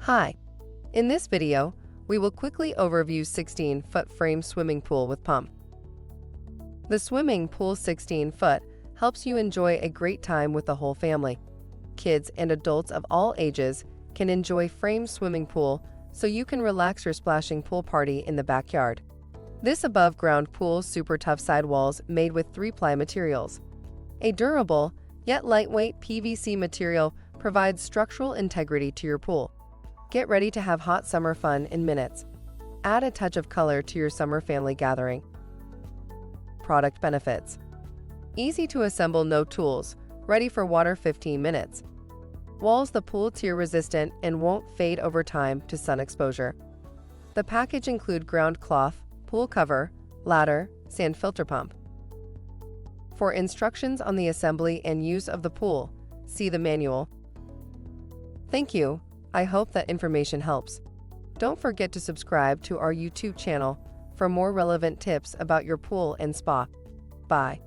Hi, in this video, we will quickly overview 16-foot frame swimming pool with pump. The swimming pool 16-foot helps you enjoy a great time with the whole family. Kids and adults of all ages can enjoy frame swimming pool so you can relax your splashing pool party in the backyard. This above-ground pool super tough sidewalls made with 3-ply materials. A durable, yet lightweight PVC material provides structural integrity to your pool. Get ready to have hot summer fun in minutes. Add a touch of color to your summer family gathering. Product benefits: easy to assemble, no tools, ready for water 15 minutes. Walls: the pool tear resistant and won't fade over time to sun exposure. The package include ground cloth, pool cover, ladder, sand filter pump. For instructions on the assembly and use of the pool, see the manual. Thank you. I hope that information helps. Don't forget to subscribe to our YouTube channel for more relevant tips about your pool and spa. Bye.